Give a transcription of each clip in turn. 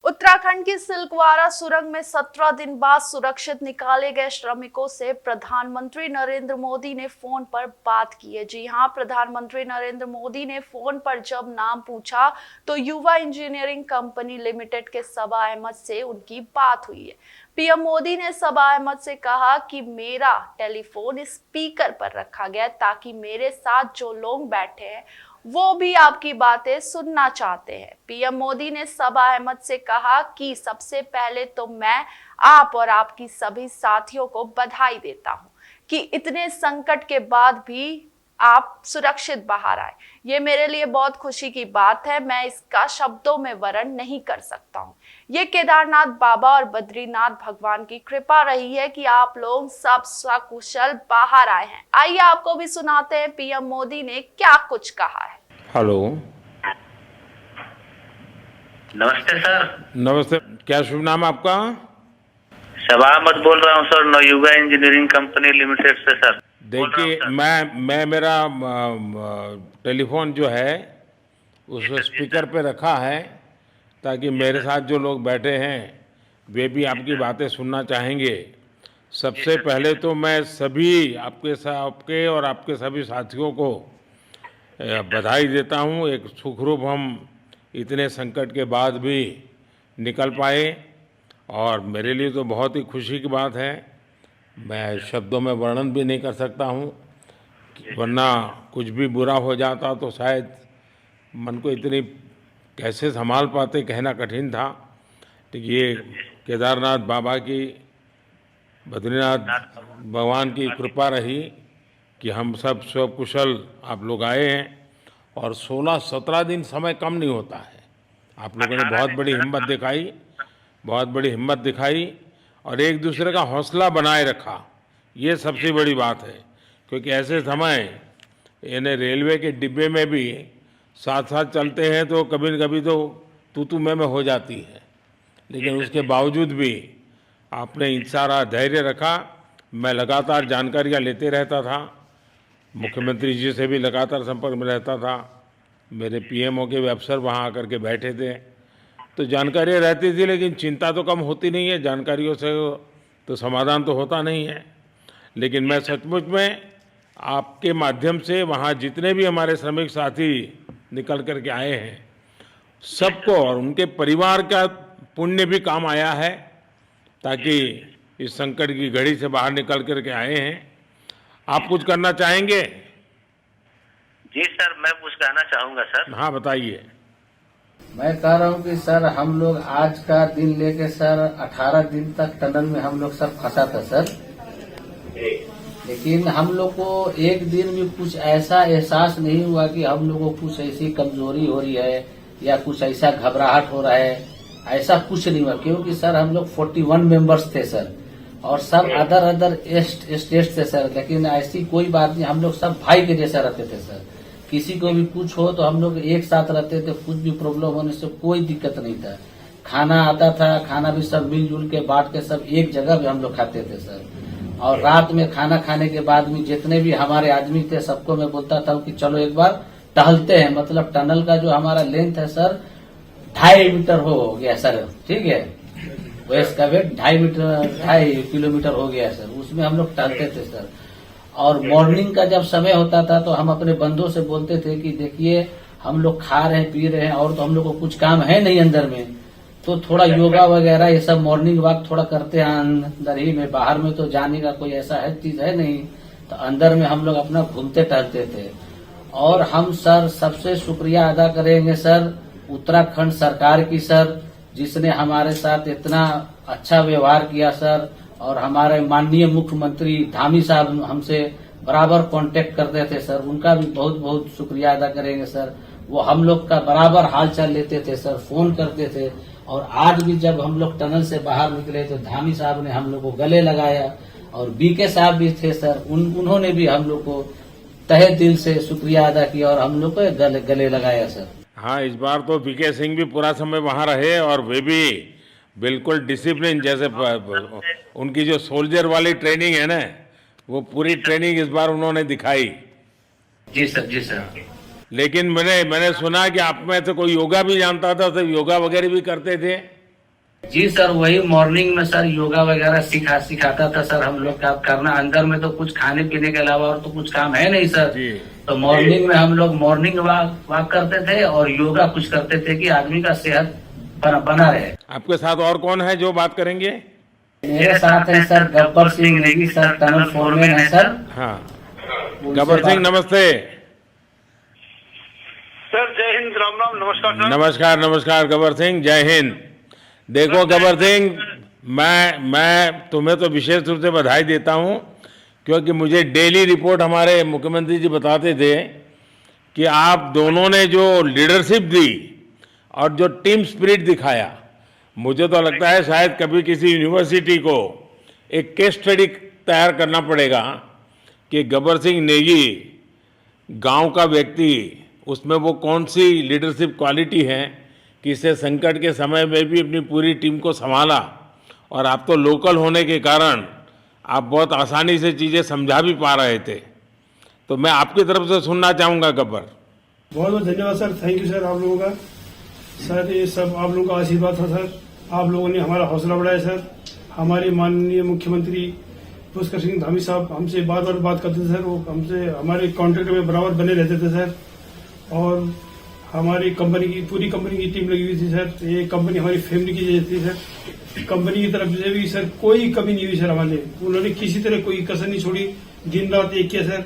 उत्तराखंड की सिलक्वारा सुरंग में 17 दिन बाद सुरक्षित निकाले गए श्रमिकों से प्रधानमंत्री नरेंद्र मोदी ने फोन पर बात की है। जी हां, प्रधानमंत्री नरेंद्र मोदी ने फोन पर जब नाम पूछा तो युवा इंजीनियरिंग कंपनी लिमिटेड के सबा अहमद से उनकी बात हुई है। पीएम मोदी ने सबा अहमद से कहा कि मेरा टेलीफोन स्पीकर पर रखा गया ताकि मेरे साथ जो लोग बैठे हैं वो भी आपकी बातें सुनना चाहते हैं। पीएम मोदी ने सबा अहमद से कहा कि सबसे पहले तो मैं आप और आपकी सभी साथियों को बधाई देता हूं कि इतने संकट के बाद भी आप सुरक्षित बाहर आए। ये मेरे लिए बहुत खुशी की बात है, मैं इसका शब्दों में वर्णन नहीं कर सकता हूँ। ये केदारनाथ बाबा और बद्रीनाथ भगवान की कृपा रही है कि आप लोग सब सकुशल बाहर आए हैं। आइए आपको भी सुनाते हैं पीएम मोदी ने क्या कुछ कहा है। हेलो, नमस्ते सर। नमस्ते। क्या शुभ नाम आपका? सबा अहमद बोल रहा हूँ sir, Navayuga engineering company limited से सर। देखिए, मैं मेरा टेलीफोन जो है उस स्पीकर पे रखा है ताकि मेरे साथ जो लोग बैठे हैं वे भी आपकी बातें सुनना चाहेंगे। सबसे पहले तो मैं सभी आपके और आपके सभी साथियों को बधाई देता हूँ। एक सुखरूप हम इतने संकट के बाद भी निकल पाए और मेरे लिए तो बहुत ही खुशी की बात है। मैं शब्दों में वर्णन भी नहीं कर सकता हूँ, वरना कुछ भी बुरा हो जाता तो शायद मन को इतनी कैसे संभाल पाते कहना कठिन था। तो ये केदारनाथ बाबा की, बद्रीनाथ भगवान की कृपा रही कि हम सब कुशल आप लोग आए हैं। और 16-17 दिन समय कम नहीं होता है। आप लोगों ने बहुत बड़ी हिम्मत दिखाई और एक दूसरे का हौसला बनाए रखा। ये सबसे बड़ी बात है, क्योंकि ऐसे समय यानी रेलवे के डिब्बे में भी साथ साथ चलते हैं तो कभी न कभी तो तू मैं हो जाती है, लेकिन उसके बावजूद भी आपने सारा धैर्य रखा। मैं लगातार जानकारियाँ लेते रहता था, मुख्यमंत्री जी से भी लगातार संपर्क में रहता था, मेरे पीएमओ के भी अफसर वहाँ आकर के बैठे थे, तो जानकारियाँ रहती थी, लेकिन चिंता तो कम होती नहीं है। जानकारियों से तो समाधान तो होता नहीं है। लेकिन मैं सचमुच में आपके माध्यम से वहाँ जितने भी हमारे श्रमिक साथी निकल कर के आए हैं सबको और उनके परिवार का पुण्य भी काम आया है, ताकि इस संकट की घड़ी से बाहर निकल कर के आए हैं। आप कुछ करना चाहेंगे? जी सर, मैं कुछ कहना चाहूँगा सर। हाँ, बताइए। मैं कह रहा हूँ कि सर हम लोग आज का दिन लेके सर 18 दिन तक टनल में हम लोग सब फंसा था सर, लेकिन हम लोग को एक दिन भी कुछ ऐसा एहसास नहीं हुआ कि हम लोग को कुछ ऐसी कमजोरी हो रही है या कुछ ऐसा घबराहट हो रहा है। ऐसा कुछ नहीं हुआ, क्योंकि सर हम लोग 41 मेंबर्स थे सर, और सब अदर स्टेट थे सर, लेकिन ऐसी कोई बात नहीं। हम लोग सब भाई के जैसा रहते थे सर। किसी को भी कुछ हो तो हम लोग एक साथ रहते थे, कुछ भी प्रॉब्लम होने से कोई दिक्कत नहीं था। खाना आता था, खाना भी सब मिलजुल के बांट के सब एक जगह भी हम लोग खाते थे सर। और रात में खाना खाने के बाद में जितने भी हमारे आदमी थे सबको मैं बोलता था कि चलो एक बार टहलते हैं। मतलब टनल का जो हमारा लेंथ है सर 2.5 मीटर हो गया सर, ठीक है, वेस्ट का वेट 2.5 किलोमीटर हो गया सर। उसमें हम लोग टहलते थे सर। और मॉर्निंग का जब समय होता था तो हम अपने बंधुओं से बोलते थे कि देखिए हम लोग खा रहे हैं, पी रहे हैं, और तो हम लोग को कुछ काम है नहीं अंदर में, तो थोड़ा योगा वगैरह ये सब मॉर्निंग वॉक थोड़ा करते हैं अंदर ही में। बाहर में तो जाने का कोई ऐसा है चीज है नहीं, तो अंदर में हम लोग अपना घूमते टहलते थे। और हम सर सबसे शुक्रिया अदा करेंगे सर उत्तराखंड सरकार की सर, जिसने हमारे साथ इतना अच्छा व्यवहार किया सर। और हमारे माननीय मुख्यमंत्री धामी साहब हमसे बराबर कांटेक्ट करते थे सर, उनका भी बहुत बहुत शुक्रिया अदा करेंगे सर। वो हम लोग का बराबर हालचाल लेते थे सर, फोन करते थे। और आज भी जब हम लोग टनल से बाहर निकले तो धामी साहब ने हम लोग को गले लगाया, और बीके साहब भी थे सर, उन्होंने भी हम लोग को तहे दिल से शुक्रिया अदा किया और हम लोग को गले लगाया सर। हाँ, इस बार तो बीके सिंह भी पूरा समय वहाँ रहे और वे भी बिल्कुल डिसिप्लिन, जैसे उनकी जो सोल्जर वाली ट्रेनिंग है ना, वो पूरी ट्रेनिंग इस बार उन्होंने दिखाई। जी सर, जी सर। लेकिन मैंने सुना कि आप में से कोई योगा भी जानता था, तो योगा वगैरह भी करते थे। जी सर, वही मॉर्निंग में सर योगा वगैरह सिखाता था सर। हम लोग का करना अंदर में तो कुछ खाने पीने के अलावा और तो कुछ काम है नहीं सर। जी। तो मॉर्निंग में हम लोग मॉर्निंग वॉक करते थे और योगा कुछ करते थे कि आदमी का सेहत बना रहे। आपके साथ और कौन है जो बात करेंगे? मेरे साथ है sir Gabbar Singh Negi sir, tunnel foreman है सर। हाँ, गब्बर सिंह नमस्ते। सर जय हिंद, राम राम, नमस्कार सर। नमस्कार नमस्कार गब्बर सिंह, जय हिंद। देखो गब्बर सिंह, मैं तुम्हें तो विशेष रूप से बधाई देता हूं, क्योंकि मुझे डेली रिपोर्ट हमारे मुख्यमंत्री जी बताते थे कि आप दोनों ने जो लीडरशिप दी और जो टीम स्पिरिट दिखाया, मुझे तो लगता है शायद कभी किसी यूनिवर्सिटी को एक केस स्टडी तैयार करना पड़ेगा कि गब्बर सिंह नेगी गांव का व्यक्ति, उसमें वो कौन सी लीडरशिप क्वालिटी है कि इससे संकट के समय में भी अपनी पूरी टीम को संभाला। और आप तो लोकल होने के कारण आप बहुत आसानी से चीज़ें समझा भी पा रहे थे। तो मैं आपकी तरफ से सुनना चाहूँगा गब्बर। बहुत बहुत धन्यवाद सर, थैंक यू सर आप लोगों का। सर ये सब आप लोगों का आशीर्वाद था सर, आप लोगों ने हमारा हौसला बढ़ाया सर। हमारे माननीय मुख्यमंत्री पुष्कर सिंह धामी साहब हमसे बात करते थे सर, वो हमसे हमारे कॉन्ट्रैक्ट में बराबर बने रहते थे सर। और हमारी कंपनी की पूरी कंपनी की टीम लगी हुई थी सर। ये कंपनी हमारी फैमिली की जैसी थी सर। कंपनी की तरफ से भी सर कोई कमी नहीं हुई सर हमारे, उन्होंने किसी तरह कोई कसर नहीं छोड़ी, दिन रात एक किया सर।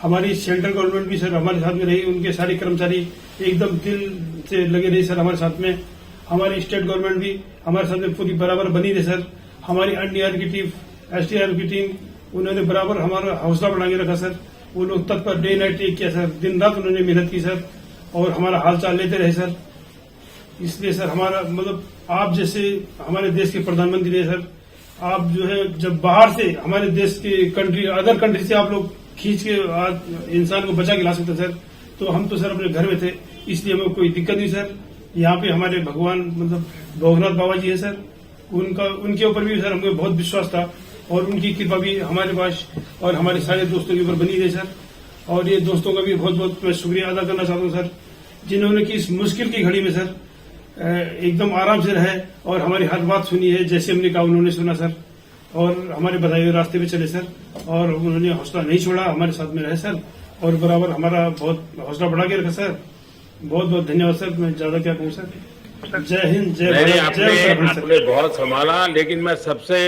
हमारी सेंट्रल गवर्नमेंट भी सर हमारे साथ में रही, उनके सारे कर्मचारी एकदम दिल से लगे रहे सर हमारे साथ में। हमारी स्टेट गवर्नमेंट भी हमारे साथ में पूरी बराबर बनी रही सर। हमारी एनडीआर की टीम, एसडीआर की टीम, उन्होंने बराबर हमारा हौसला बढ़ा के रखा सर। वो लोग तत्पर डे नाइट एक किया सर, दिन रात उन्होंने मेहनत की सर और हमारा हालचाल लेते रहे सर। इसलिए सर हमारा मतलब आप जैसे हमारे देश के प्रधानमंत्री है सर, आप जो है जब बाहर से हमारे देश के कंट्री अदर कंट्री से आप लोग खींच के इंसान को बचा के ला सकते सर, तो हम तो सर अपने घर में थे, इसलिए हमें कोई दिक्कत नहीं सर। यहाँ पे हमारे भगवान मतलब भोगनाथ बाबा जी है सर, उनके ऊपर भी सर हमको बहुत विश्वास था और उनकी कृपा भी हमारे पास और हमारे सारे दोस्तों के ऊपर बनी रही सर। और ये दोस्तों का भी बहुत बहुत मैं शुक्रिया अदा करना चाहता हूँ सर, जिन्होंने कि इस मुश्किल की घड़ी में सर एकदम आराम से रहे और हमारी हर बात सुनी है, जैसे हमने कहा उन्होंने सुना सर और हमारे बताए हुए रास्ते पे चले सर। और उन्होंने हौसला नहीं छोड़ा, हमारे साथ में रहे सर और बराबर हमारा बहुत हौसला बढ़ा के रखा सर। बहुत बहुत धन्यवाद सर, मैं ज्यादा क्या कहूँ सर। जय हिंद, जय भारत, जय उत्तराखंड सर। आपने बहुत संभाला, लेकिन मैं सबसे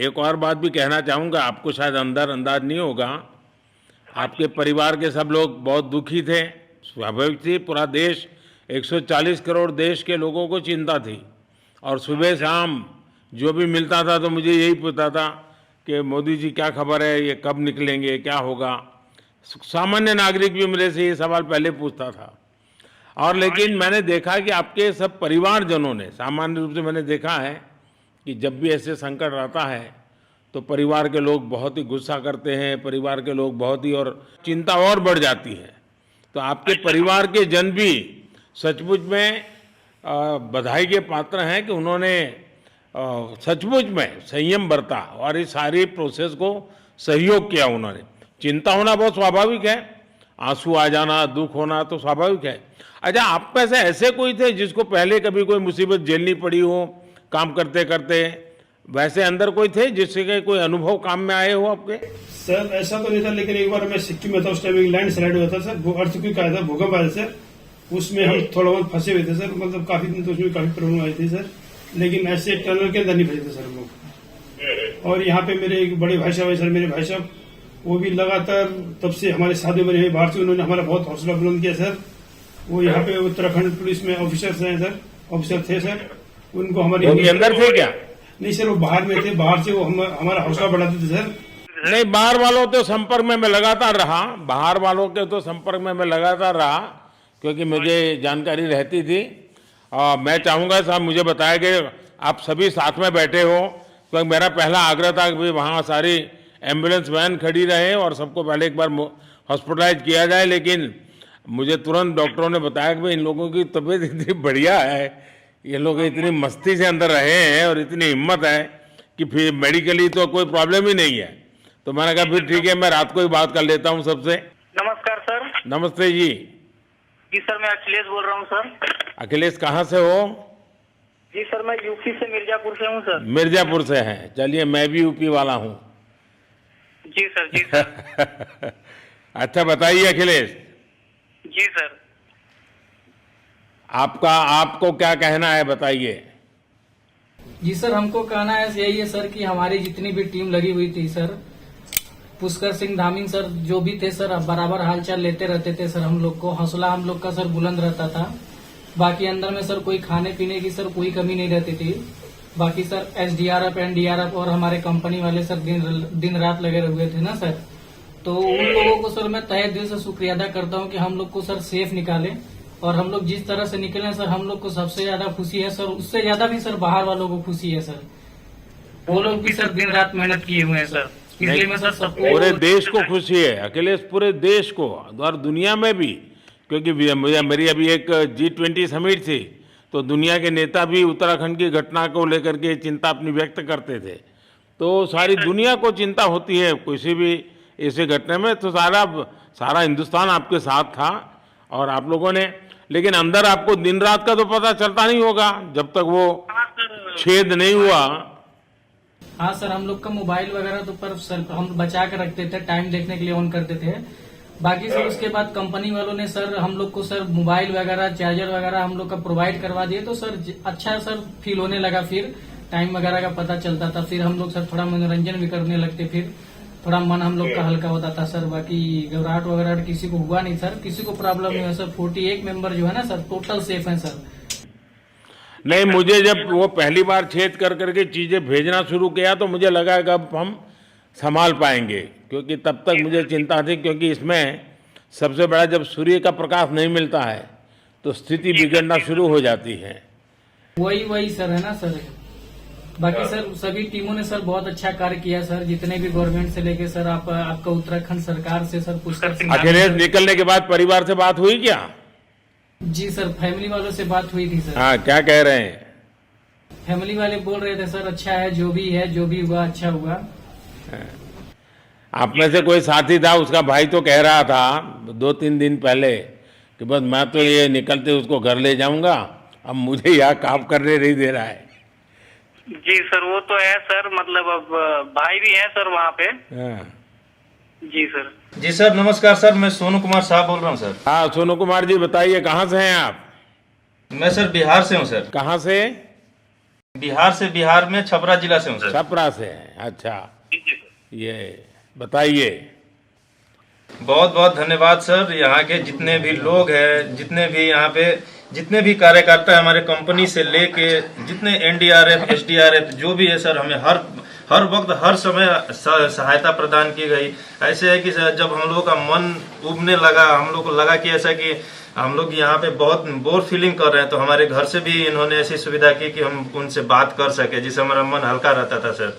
एक और बात भी कहना चाहूँगा, आपको शायद अंदाज नहीं होगा, आपके परिवार के सब लोग बहुत दुखी थे, स्वाभाविक थी। पूरा देश 140 करोड़ देश के लोगों को चिंता थी और सुबह शाम जो भी मिलता था तो मुझे यही पूछता था कि मोदी जी क्या खबर है, ये कब निकलेंगे, क्या होगा। सामान्य नागरिक भी मेरे से ये सवाल पहले पूछता था। और लेकिन मैंने देखा कि आपके सब परिवारजनों ने, सामान्य रूप से मैंने देखा है कि जब भी ऐसे संकट आता है तो परिवार के लोग बहुत ही गुस्सा करते हैं, परिवार के लोग बहुत ही और चिंता और बढ़ जाती है। तो आपके परिवार के जन भी सचमुच में बधाई के पात्र हैं कि उन्होंने सचमुच में संयम बरता और इस सारी प्रोसेस को सहयोग किया उन्होंने। चिंता होना बहुत स्वाभाविक है, आंसू आ जाना, दुख होना तो स्वाभाविक है। अच्छा, आप में से ऐसे कोई थे जिसको पहले कभी कोई मुसीबत झेलनी पड़ी हो काम करते करते? वैसे अंदर कोई थे जिसके कोई अनुभव काम में आए हो आपके? सर ऐसा तो नहीं था, लेकिन एक बार मैं सिक्किम में था, उस टाइम एक लैंड स्लाइड हुआ था सर, अर्थक्वेक आया था, भूकंप आया था सर। उसमें हम थोड़ा बहुत फंसे हुए थे सर, मतलब काफी दिन तो उसमें काफी प्रॉब्लम आई थी सर, लेकिन ऐसे टनल के अंदर नहीं फंसे थे सर हम लोग। और यहाँ पे मेरे एक बड़े भाई साहब है सर, मेरे भाई साहब वो भी लगातार तब से हमारे साथ में रहे बाहर से, उन्होंने हमारा बहुत हौसला बुलंद किया सर। वो यहाँ पे उत्तराखंड पुलिस में ऑफिसर्स हैं सर, ऑफिसर थे सर, उनको हमारी अंदर थे क्या? नहीं सर, वो बाहर में थे, बाहर से वो हमारा हौसला बढ़ाते थे सर। नहीं, बाहर वालों तो संपर्क में मैं लगातार रहा, बाहर वालों के तो संपर्क में मैं लगातार रहा क्योंकि मुझे जानकारी रहती थी। और मैं चाहूँगा साहब मुझे बताया कि आप सभी साथ में बैठे हो, क्योंकि मेरा पहला आग्रह था कि वहाँ सारी एम्बुलेंस वैन खड़ी रहे और सबको पहले एक बार हॉस्पिटलाइज किया जाए। लेकिन मुझे तुरंत डॉक्टरों ने बताया कि भाई इन लोगों की तबीयत इतनी बढ़िया है, ये लोग इतनी मस्ती से अंदर रहे हैं और इतनी हिम्मत है कि फिर मेडिकली तो कोई प्रॉब्लम ही नहीं है। तो मैंने कहा फिर ठीक है, मैं रात को ही बात कर लेता हूँ सबसे। नमस्कार सर। नमस्ते जी। जी सर, मैं अखिलेश बोल रहा हूँ सर। अखिलेश कहाँ से हो? जी सर, मैं यूपी से मिर्जापुर से हूँ सर। मिर्जापुर से हैं, चलिए मैं भी यूपी वाला हूँ। जी सर, जी सर। अच्छा बताइए अखिलेश, जी सर। आपको क्या कहना है बताइए। जी सर, हमको कहना है यही है सर कि हमारी जितनी भी टीम लगी हुई थी सर, पुष्कर सिंह धामी सर जो भी थे सर, बराबर हालचाल लेते रहते थे सर। हम लोग को हौसला हम लोग का सर बुलंद रहता था। बाकी अंदर में सर कोई खाने पीने की सर कोई कमी नहीं रहती थी। बाकी सर एसडीआरएफ, एनडीआरएफ और हमारे कंपनी वाले सर दिन रात लगे हुए थे ना सर। तो उन लोगों को सर मैं तहे दिल से शुक्रिया अदा करता हूँ कि हम लोग को सर सेफ निकाले। और हम लोग जिस तरह से निकले सर, हम लोग को सबसे ज्यादा खुशी है सर, उससे ज्यादा भी सर बाहर वालों को खुशी है सर। वो लोग भी सर दिन रात मेहनत किए हुए हैं सर, इसलिए मैं सर सबको, पूरे देश को खुशी है अखिलेश, पूरे देश को और दुनिया में भी, क्योंकि मेरी अभी एक G20 समिट थी, तो दुनिया के नेता भी उत्तराखंड की घटना को लेकर के चिंता अपनी व्यक्त करते थे। तो सारी दुनिया को चिंता होती है किसी भी ऐसे घटना में, तो सारा हिंदुस्तान आपके साथ था। और आप लोगों ने, लेकिन अंदर आपको दिन रात का तो पता चलता नहीं होगा जब तक वो छेद नहीं हुआ। हाँ सर, हम लोग का मोबाइल वगैरह तो पर सर हम बचा कर रखते थे, टाइम देखने के लिए ऑन करते थे। बाकी सर उसके बाद कंपनी वालों ने सर हम लोग को सर मोबाइल वगैरह, चार्जर वगैरह हम लोग का प्रोवाइड करवा दिए। तो सर अच्छा सर फील होने लगा, फिर टाइम वगैरह का पता चलता था। फिर हम लोग सर थोड़ा मनोरंजन भी करने लगते, फिर थोड़ा मन हम लोग का हल्का होता था सर। बाकी घबराहट वगैरह किसी को हुआ नहीं सर, किसी को प्रॉब्लम नहीं है सर। 48 मेंबर जो है ना सर, टोटल सेफ है सर। नहीं, मुझे जब वो पहली बार छेद कर करके चीजें भेजना शुरू किया तो मुझे लगा कि अब हम संभाल पाएंगे, क्योंकि तब तक मुझे चिंता थी, क्योंकि इसमें सबसे बड़ा जब सूर्य का प्रकाश नहीं मिलता है तो स्थिति बिगड़ना शुरू हो जाती है। वही सर है ना सर। बाकी सर सभी टीमों ने सर बहुत अच्छा कार्य किया सर, जितने भी गवर्नमेंट से लेके सर आपका उत्तराखंड सरकार से सर पुष्कर सिंह। अखिलेश निकलने के बाद परिवार से बात हुई क्या? जी सर, फैमिली वालों से बात हुई थी सर। हाँ, क्या कह रहे हैं? फैमिली वाले बोल रहे थे सर अच्छा है, जो भी हुआ अच्छा हुआ। आप में से कोई साथी था, उसका भाई तो कह रहा था 2-3 दिन पहले कि बस मैं तो ये निकलते उसको घर ले जाऊंगा, अब मुझे यहाँ काम करने नहीं दे रहा है। जी सर, वो तो है सर, मतलब अब भाई भी है सर वहाँ पे। हाँ। जी सर। जी सर, नमस्कार सर, मैं सोनू कुमार साहब बोल रहा हूँ सर। हाँ सोनू कुमार जी, बताइए कहाँ से हैं आप? मैं सर बिहार से हूँ सर। कहाँ से? बिहार में छपरा जिला से हूँ सर। छपरा से हैं, अच्छा। ये बताइए। बहुत बहुत धन्यवाद सर। यहाँ के जितने भी लोग हैं, जितने भी यहाँ पे जितने भी कार्यकर्ता है हमारे कंपनी से लेके, जितने एनडीआरएफ, एसडीआरएफ जो भी है सर, हमें हर वक्त हर समय सहायता प्रदान की गई। ऐसे है कि सर जब हम लोगों का मन उबने लगा, हम लोग को लगा कि ऐसा कि हम लोग यहाँ पे बहुत बोर फीलिंग कर रहे हैं, तो हमारे घर से भी इन्होंने ऐसी सुविधा की कि हम उनसे बात कर सके, जिससे हमारा मन हल्का रहता था सर।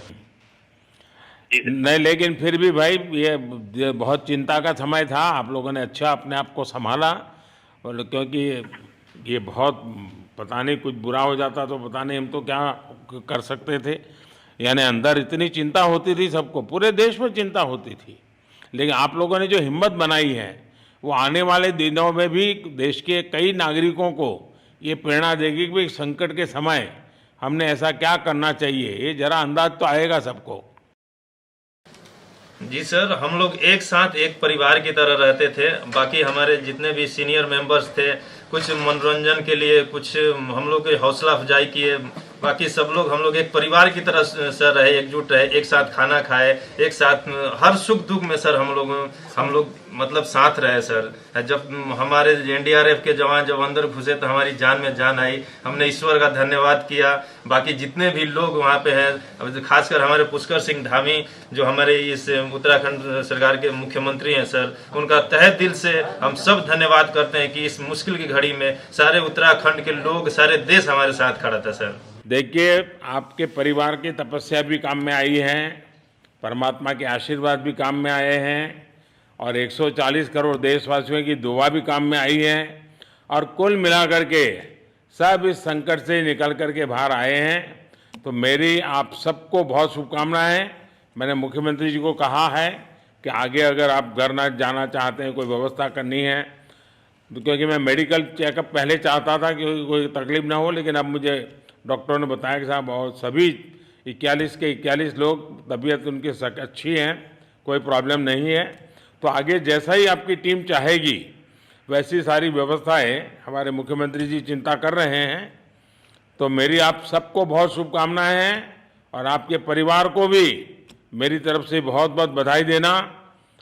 नहीं, लेकिन फिर भी भाई ये बहुत चिंता का समय था, आप लोगों ने अच्छा अपने आप को संभाला। और क्योंकि ये बहुत, पता नहीं कुछ बुरा हो जाता तो पता नहीं हम तो क्या कर सकते थे। यानी अंदर इतनी चिंता होती थी सबको, पूरे देश में चिंता होती थी, लेकिन आप लोगों ने जो हिम्मत बनाई है वो आने वाले दिनों में भी देश के कई नागरिकों को ये प्रेरणा देगी कि भाई संकट के समय हमने ऐसा क्या करना चाहिए। ये जरा अंदाज तो आएगा सबको। जी सर, हम लोग एक साथ एक परिवार की तरह रहते थे। बाकी हमारे जितने भी सीनियर मेंबर्स थे, कुछ मनोरंजन के लिए, कुछ हम लोग की हौसला अफजाई किए। बाकी सब लोग हम लोग एक परिवार की तरह सर रहे, एकजुट रहे, एक साथ खाना खाए, एक साथ हर सुख दुख में सर हम लोग मतलब साथ रहे सर। जब हमारे एनडीआरएफ के जवान जब अंदर घुसे तो हमारी जान में जान आई, हमने ईश्वर का धन्यवाद किया। बाकी जितने भी लोग वहाँ पे हैं, खासकर हमारे पुष्कर सिंह धामी जो हमारे इस उत्तराखंड सरकार के मुख्यमंत्री हैं सर, उनका तहे दिल से हम सब धन्यवाद करते हैं कि इस मुश्किल की घड़ी में सारे उत्तराखंड के लोग, सारे देश हमारे साथ खड़ा था सर। देखिए, आपके परिवार की तपस्या भी काम में आई है, परमात्मा के आशीर्वाद भी काम में आए हैं, और 140 करोड़ देशवासियों की दुआ भी काम में आई है, और कुल मिलाकर के सब इस संकट से निकल कर के बाहर आए हैं। तो मेरी आप सबको बहुत शुभकामनाएं। मैंने मुख्यमंत्री जी को कहा है कि आगे अगर आप घर न जाना चाहते हैं, कोई व्यवस्था करनी है, क्योंकि मैं मेडिकल चेकअप पहले चाहता था कि कोई तकलीफ ना हो, लेकिन अब मुझे डॉक्टरों ने बताया कि साहब और सभी 41 के 41 लोग तबीयत उनकी अच्छी है, कोई प्रॉब्लम नहीं है। तो आगे जैसा ही आपकी टीम चाहेगी वैसी सारी व्यवस्थाएं हमारे मुख्यमंत्री जी चिंता कर रहे हैं। तो मेरी आप सबको बहुत शुभकामनाएं हैं और आपके परिवार को भी मेरी तरफ से बहुत बहुत बधाई देना।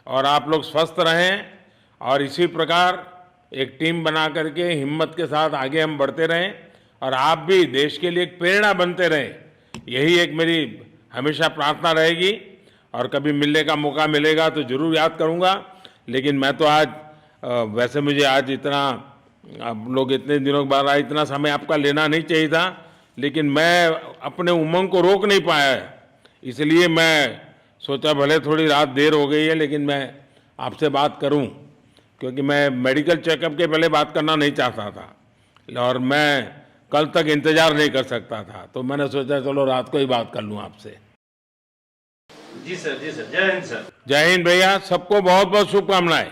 और आप लोग स्वस्थ रहें और इसी प्रकार एक टीम बना करके हिम्मत के साथ आगे हम बढ़ते रहें और आप भी देश के लिए एक प्रेरणा बनते रहें, यही एक मेरी हमेशा प्रार्थना रहेगी। और कभी मिलने का मौका मिलेगा तो ज़रूर याद करूंगा। लेकिन मैं तो आज वैसे मुझे आज इतना, आप लोग इतने दिनों के बाद इतना समय आपका लेना नहीं चाहिए था, लेकिन मैं अपने उमंग को रोक नहीं पाया है, इसलिए मैं सोचा भले थोड़ी रात देर हो गई है लेकिन मैं आपसे बात करूं, क्योंकि मैं मेडिकल चेकअप के पहले बात करना नहीं चाहता था और मैं कल तक इंतजार नहीं कर सकता था। तो मैंने सोचा चलो रात को ही बात कर लूं आपसे। जी सर, जी सर, जय हिंद सर। जय हिंद भैया, सबको बहुत बहुत शुभकामनाएं।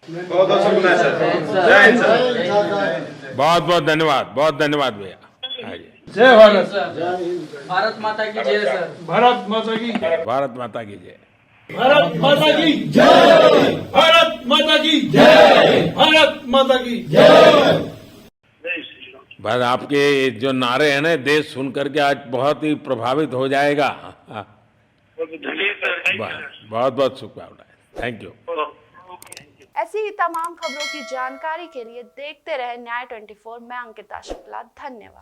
बहुत बहुत शुभकामनाएं सर। जय हिंद सर। बहुत बहुत धन्यवाद, बहुत धन्यवाद भैया। हाँ जी। जय भारत। भारत माता की जय सर। भारत माता की जय। भारत माता की जय। भारत माता की जय। भारत माता की जय। भारत माता की जय। बस आपके जो नारे हैं ना, देश सुन करके आज बहुत ही प्रभावित हो जाएगा। बहुत बहुत शुभकामनाएं। Thank you. ऐसी ही तमाम खबरों की जानकारी के लिए देखते रहे न्याय 24। मैं अंकिता शुक्ला, धन्यवाद।